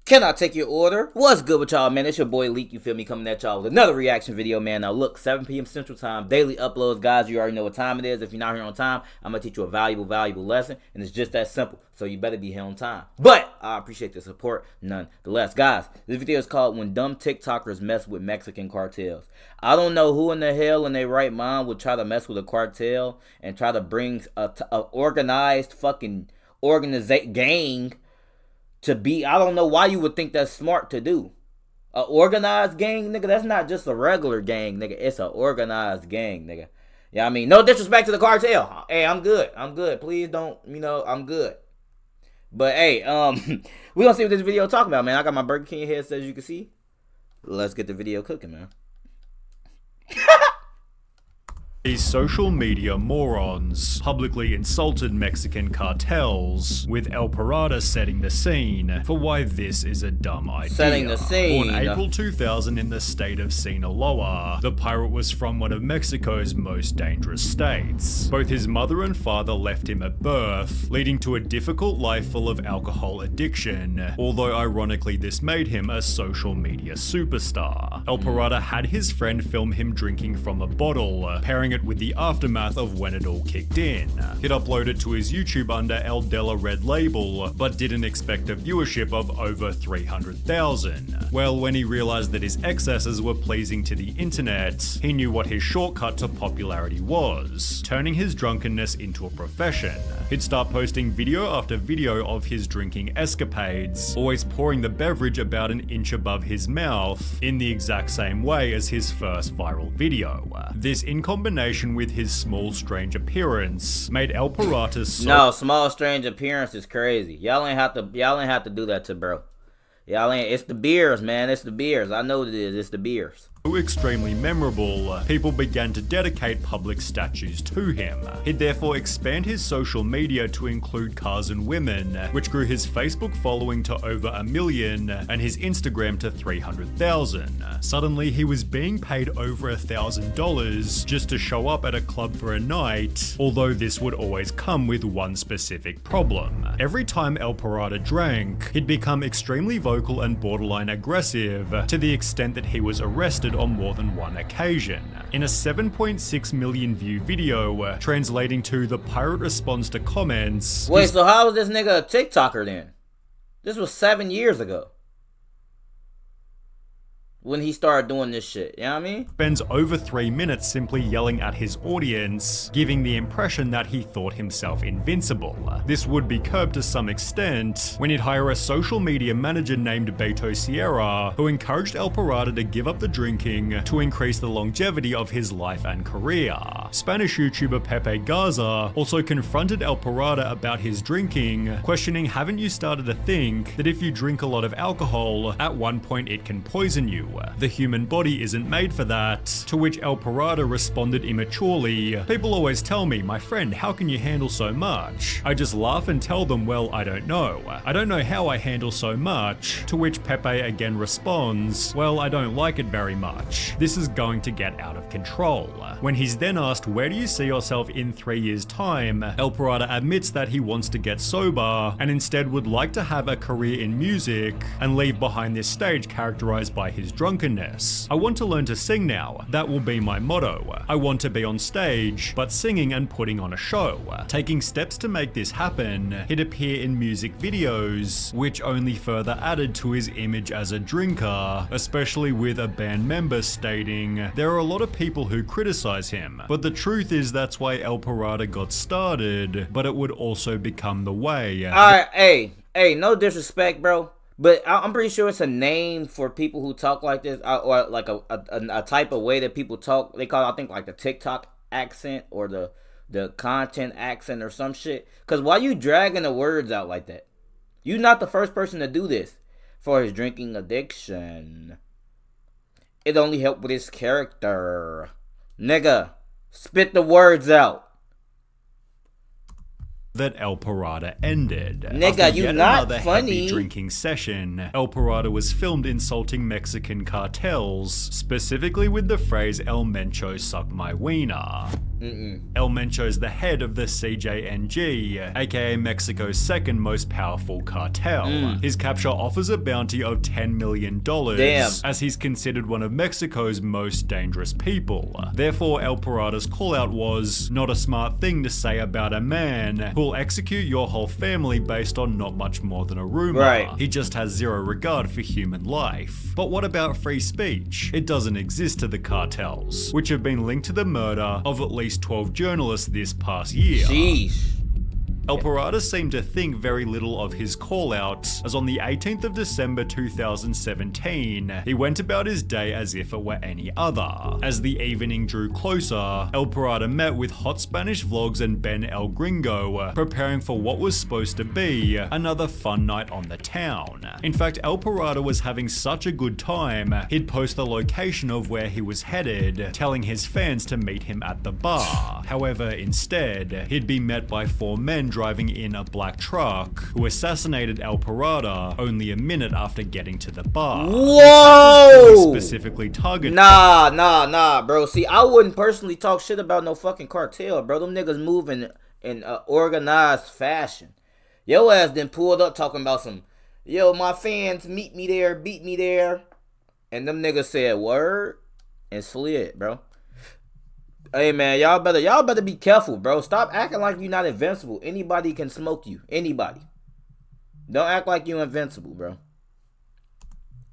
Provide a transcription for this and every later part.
Can I take your order? What's good with y'all, man? It's your boy Leek, you feel me, coming at y'all with another reaction video, man. Now look, 7 p.m. Central Time, daily uploads, guys. You already know what time it is. If you're not here on time, I'm going to teach you a valuable lesson, and it's just that simple. So you better be here on time. But I appreciate the support nonetheless. Guys, this video is called When Dumb TikTokers Mess with Mexican Cartels. I don't know who in the hell in their right mind would try to mess with a cartel and try to bring a organized fucking gang to be. I don't know why you would think that's smart to do. A organized gang, nigga, that's not just a regular gang, nigga. It's an organized gang, nigga. Yeah, I mean, no disrespect to the cartel. Hey, I'm good. Please don't, I'm good. But hey, we gonna see what this video talking about, man. I got my Burger King headset, as you can see. Let's get the video cooking, man. These social media morons publicly insulted Mexican cartels, with El Pirata setting the scene for why this is a dumb idea. Setting the scene. Born April 2000 in the state of Sinaloa, the pirate was from one of Mexico's most dangerous states. Both his mother and father left him at birth, leading to a difficult life full of alcohol addiction, although ironically this made him a social media superstar. El Pirata had his friend film him drinking from a bottle, pairing it with the aftermath of when it all kicked in. He'd uploaded to his YouTube under El Della Red Label, but didn't expect a viewership of over 300,000. Well, when he realized that his excesses were pleasing to the internet, he knew what his shortcut to popularity was: turning his drunkenness into a profession. He'd start posting video after video of his drinking escapades, always pouring the beverage about an inch above his mouth, in the exact same way as his first viral video. This, in combination with his small strange appearance, made El Pirata so— No, small strange appearance is crazy. Y'all ain't have to do that to bro. It's the beers, man. It's the beers. I know what it is. It's the beers. Extremely memorable, people began to dedicate public statues to him. He'd therefore expand his social media to include cars and women, which grew his Facebook following to over 1 million and his Instagram to 300,000. Suddenly, he was being paid over $1,000 just to show up at a club for a night, although this would always come with one specific problem. Every time El Pirata drank, he'd become extremely vocal and borderline aggressive, to the extent that he was arrested on more than one occasion. In a 7.6 million view video, translating to "The Pirate Responds to Comments." Wait, so how was this nigga a TikToker then? This was 7 years ago, when he started doing this shit, you know what I mean? Spends over 3 minutes simply yelling at his audience, giving the impression that he thought himself invincible. This would be curbed to some extent when he'd hire a social media manager named Beto Sierra, who encouraged El Pirata to give up the drinking to increase the longevity of his life and career. Spanish YouTuber Pepe Garza also confronted El Pirata about his drinking, questioning, "Haven't you started to think that if you drink a lot of alcohol, at one point it can poison you? The human body isn't made for that," to which El Pirata responded immaturely, "People always tell me, my friend, how can you handle so much? I just laugh and tell them, well, I don't know. I don't know how I handle so much," to which Pepe again responds, "Well, I don't like it very much. This is going to get out of control." When he's then asked, "Where do you see yourself in 3 years' time?" El Pirata admits that he wants to get sober and instead would like to have a career in music and leave behind this stage characterized by his drunkenness. "I want to learn to sing now. That will be my motto. I want to be on stage, but singing and putting on a show." Taking steps to make this happen, he'd appear in music videos, which only further added to his image as a drinker, especially with a band member stating, "There are a lot of people who criticize him, but the truth is that's why El Pirata got started, but it would also become the way." Alright, hey, no disrespect, bro, but I'm pretty sure it's a name for people who talk like this, or like a type of way that people talk. They call it, I think, like the TikTok accent or the content accent or some shit. Because why you dragging the words out like that? You're not the first person to do this for his drinking addiction. It only helped with his character. Nigga, spit the words out. That El Pirata ended. Nigga, you not another funny. Heavy drinking session, El Pirata was filmed insulting Mexican cartels, specifically with the phrase "El Mencho suck my wiener." El Mencho's the head of the CJNG, aka Mexico's second most powerful cartel. His capture offers a bounty of $10 million, as he's considered one of Mexico's most dangerous people. Therefore, El Pirata's callout was not a smart thing to say about a man who'll execute your whole family based on not much more than a rumor. Right. He just has zero regard for human life. But what about free speech? It doesn't exist to the cartels, which have been linked to the murder of at least 12 journalists this past year. Sheesh. El Pirata seemed to think very little of his call-out, as on the 18th of December 2017, he went about his day as if it were any other. As the evening drew closer, El Pirata met with Hot Spanish Vlogs and Ben El Gringo, preparing for what was supposed to be another fun night on the town. In fact, El Pirata was having such a good time, he'd post the location of where he was headed, telling his fans to meet him at the bar. However, instead, he'd be met by 4 men driving in a black truck who assassinated El Pirata only a minute after getting to the bar. Whoa! Specifically targeted. Nah, bro. See, I wouldn't personally talk shit about no fucking cartel, bro. Them niggas move in organized fashion. Yo ass then pulled up talking about some, yo, my fans meet me there, beat me there. And them niggas said word and slid, bro. Hey man, y'all better be careful, bro. Stop acting like you're not invincible. Anybody can smoke you. Anybody. Don't act like you're invincible, bro.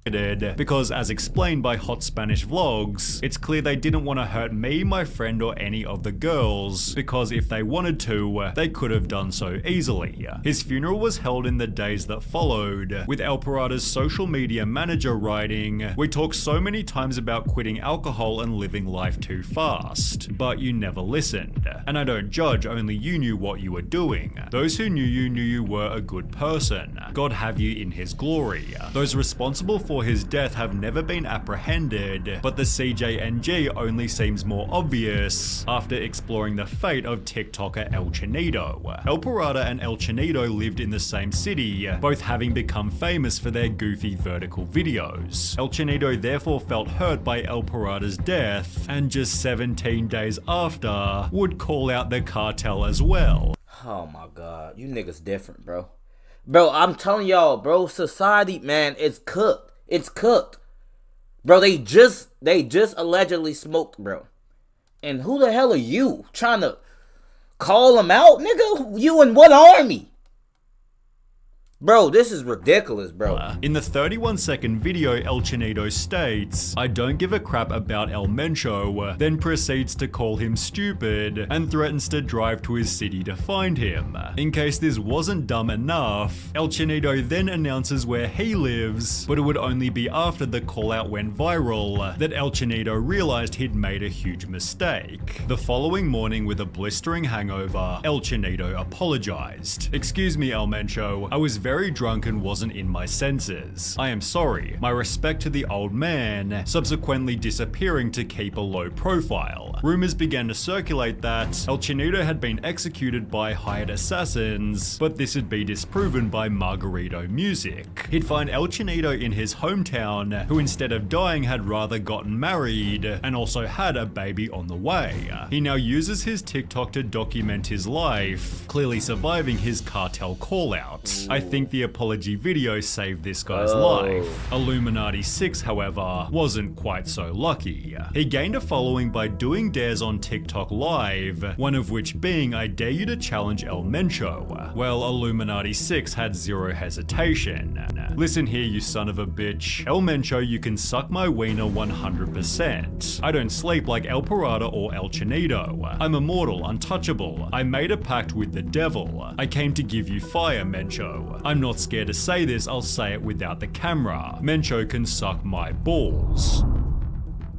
Because as explained by Hot Spanish Vlogs, it's clear they didn't want to hurt me, my friend, or any of the girls, because if they wanted to, they could have done so easily. His funeral was held in the days that followed, with El Pirata's social media manager writing, "We talk so many times about quitting alcohol and living life too fast, but you never listened. And I don't judge, only you knew what you were doing. Those who knew you were a good person. God have you in his glory. Those responsible for his death have never been apprehended, but the CJNG only seems more obvious after exploring the fate of TikToker El Chanito. El Pirata and El Chanito lived in the same city, both having become famous for their goofy vertical videos. El Chanito therefore felt hurt by El Pirata's death, and just 17 days after, would call out the cartel as well. Oh my god, you niggas different, bro. Bro, I'm telling y'all, bro, society, man, it's cooked. It's cooked. Bro, they just allegedly smoked, bro. And who the hell are you trying to call them out, nigga? You in what army? Bro, this is ridiculous, bro. In the 31-second video, El Chanito states, "I don't give a crap about El Mencho," then proceeds to call him stupid and threatens to drive to his city to find him. In case this wasn't dumb enough, El Chanito then announces where he lives, but it would only be after the call-out went viral that El Chanito realized he'd made a huge mistake. The following morning, with a blistering hangover, El Chanito apologized. "Excuse me, El Mencho, I was very drunk and wasn't in my senses. I am sorry. My respect to the old man," subsequently disappearing to keep a low profile. Rumors began to circulate that El Chanito had been executed by hired assassins, but this would be disproven by Margarito Music. He'd find El Chanito in his hometown, who instead of dying had rather gotten married, and also had a baby on the way. He now uses his TikTok to document his life, clearly surviving his cartel call-out. I think the apology video saved this guy's life. Illuminati 6, however, wasn't quite so lucky. He gained a following by doing dares on TikTok Live, one of which being "I dare you to challenge El Mencho." Well, Illuminati 6 had zero hesitation. "Listen here, you son of a bitch. El Mencho, you can suck my wiener 100%. I don't sleep like El Pirata or El Chanito. I'm immortal, untouchable. I made a pact with the devil. I came to give you fire, Mencho. I'm not scared to say this, I'll say it without the camera. Mencho can suck my balls."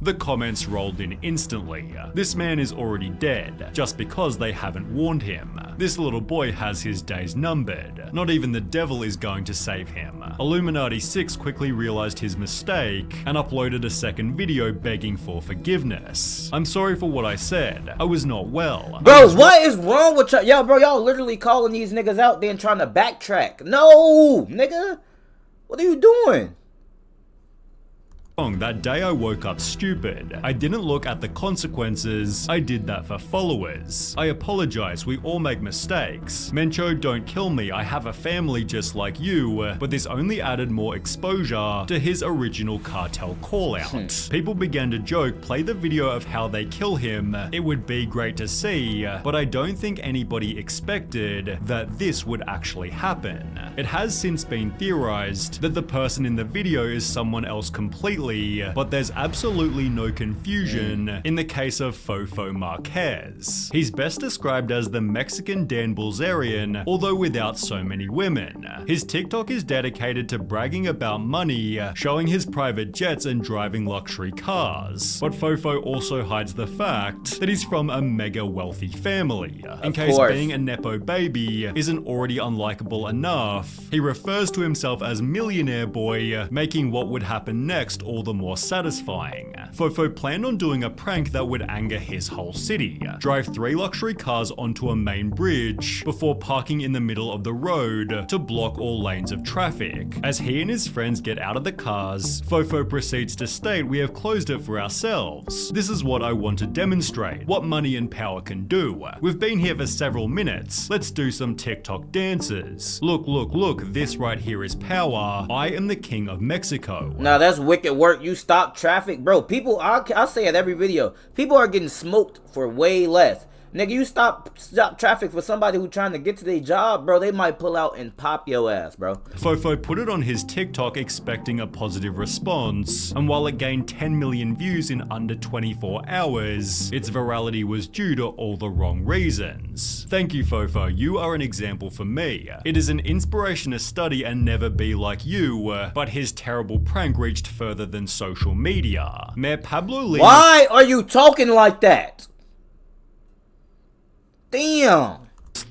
The comments rolled in instantly. This man is already dead, just because they haven't warned him. This little boy has his days numbered. Not even the devil is going to save him. Illuminati 6 quickly realized his mistake and uploaded a second video begging for forgiveness. "I'm sorry for what I said. I was not well." Bro, what is wrong with y'all? Yo, bro, y'all literally calling these niggas out then trying to backtrack. No, nigga. What are you doing? That day I woke up stupid. I didn't look at the consequences. I did that for followers. I apologize, we all make mistakes. Mencho, don't kill me, I have a family just like you. But this only added more exposure to his original Cartel call-out. People began to joke, play the video of how they kill him. It would be great to see, but I don't think anybody expected that this would actually happen. It has since been theorized that the person in the video is someone else completely, but there's absolutely no confusion in the case of Fofo Marquez. He's best described as the Mexican Dan Bilzerian, although without so many women. His TikTok is dedicated to bragging about money, showing his private jets and driving luxury cars. But Fofo also hides the fact that he's from a mega wealthy family. In case being a Nepo baby isn't already unlikable enough, he refers to himself as Millionaire Boy, making what would happen next all the more satisfying. Fofo planned on doing a prank that would anger his whole city. Drive 3 luxury cars onto a main bridge before parking in the middle of the road to block all lanes of traffic. As he and his friends get out of the cars, Fofo proceeds to state, "We have closed it for ourselves. This is what I want to demonstrate, what money and power can do. We've been here for several minutes. Let's do some TikTok dances. Look, look, look, this right here is power. I am the king of Mexico." Now that's wicked work. You stop traffic, bro. People, I'll say it every video, people are getting smoked for way less. Nigga, you stop traffic for somebody who trying to get to their job, bro, they might pull out and pop your ass, bro. Fofo put it on his TikTok expecting a positive response, and while it gained 10 million views in under 24 hours, its virality was due to all the wrong reasons. Thank you, Fofo, you are an example for me. It is an inspiration to study and never be like you, but his terrible prank reached further than social media. Mayor Pablo Leek— Why are you talking like that? Damn.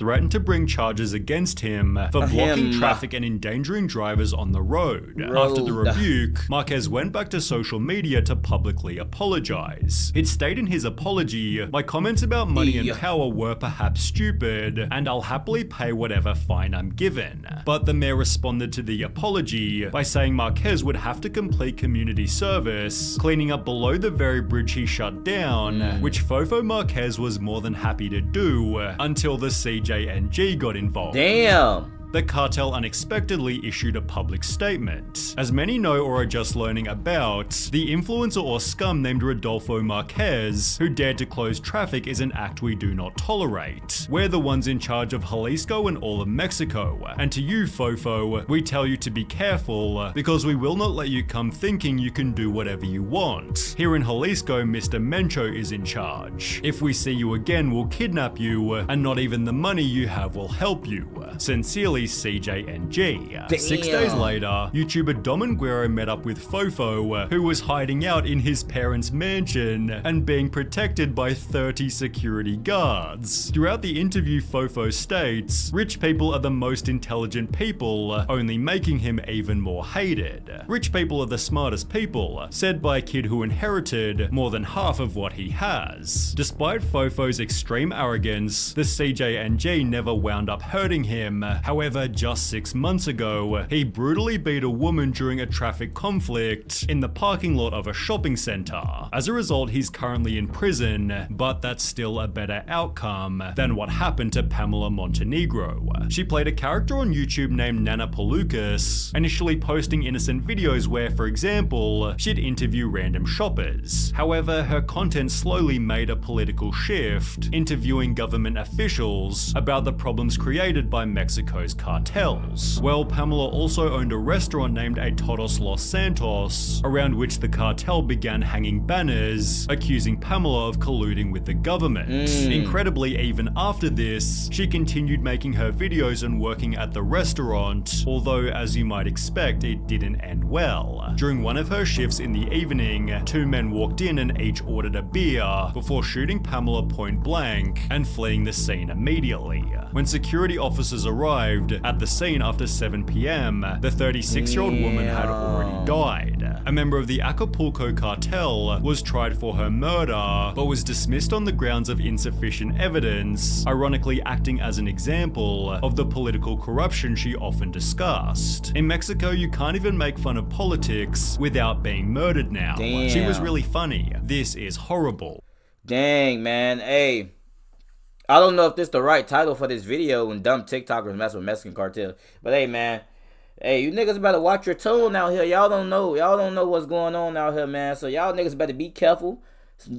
threatened to bring charges against him for blocking traffic and endangering drivers on the road. After the rebuke, Marquez went back to social media to publicly apologize. He'd stated in his apology, "My comments about money and power were perhaps stupid, and I'll happily pay whatever fine I'm given." But the mayor responded to the apology by saying Marquez would have to complete community service, cleaning up below the very bridge he shut down, which Fofo Marquez was more than happy to do until the CJNG got involved. Damn. The cartel unexpectedly issued a public statement. As many know or are just learning about, the influencer or scum named Rodolfo Marquez, who dared to close traffic, is an act we do not tolerate. We're the ones in charge of Jalisco and all of Mexico. And to you, Fofo, we tell you to be careful, because we will not let you come thinking you can do whatever you want. Here in Jalisco, Mr. Mencho is in charge. If we see you again, we'll kidnap you, and not even the money you have will help you. Sincerely, CJNG. Damn. 6 days later, YouTuber Dominguero met up with Fofo, who was hiding out in his parents' mansion and being protected by 30 security guards. Throughout the interview, Fofo states, "Rich people are the most intelligent people, only making him even more hated. Rich people are the smartest people," said by a kid who inherited more than half of what he has. Despite Fofo's extreme arrogance, the CJNG never wound up hurting him. However, just 6 months ago, he brutally beat a woman during a traffic conflict in the parking lot of a shopping center. As a result, he's currently in prison, but that's still a better outcome than what happened to Pamela Montenegro. She played a character on YouTube named Nana Palucas, initially posting innocent videos where, for example, she'd interview random shoppers. However, her content slowly made a political shift, interviewing government officials about the problems created by Mexico's cartels. Well, Pamela also owned a restaurant named A Todos Los Santos, around which the cartel began hanging banners, accusing Pamela of colluding with the government. Incredibly, even after this, she continued making her videos and working at the restaurant, although as you might expect, it didn't end well. During one of her shifts in the evening, 2 men walked in and each ordered a beer before shooting Pamela point blank and fleeing the scene immediately. When security officers arrived at the scene after 7 p.m, the 36-year-old woman had already died. A member of the Acapulco cartel was tried for her murder, but was dismissed on the grounds of insufficient evidence, ironically acting as an example of the political corruption she often discussed. In Mexico, you can't even make fun of politics without being murdered now. Damn. She was really funny. This is horrible. Dang, man. Hey, I don't know if this the right title for this video when dumb TikTokers mess with Mexican cartel. But hey, man. Hey, you niggas better watch your tone out here. Y'all don't know. Y'all don't know what's going on out here, man. So y'all niggas better be careful.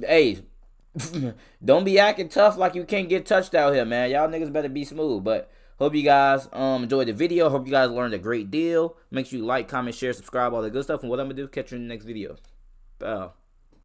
Hey, don't be acting tough like you can't get touched out here, man. Y'all niggas better be smooth. But hope you guys enjoyed the video. Hope you guys learned a great deal. Make sure you like, comment, share, subscribe, all that good stuff. And what I'm going to do, catch you in the next video. Bye.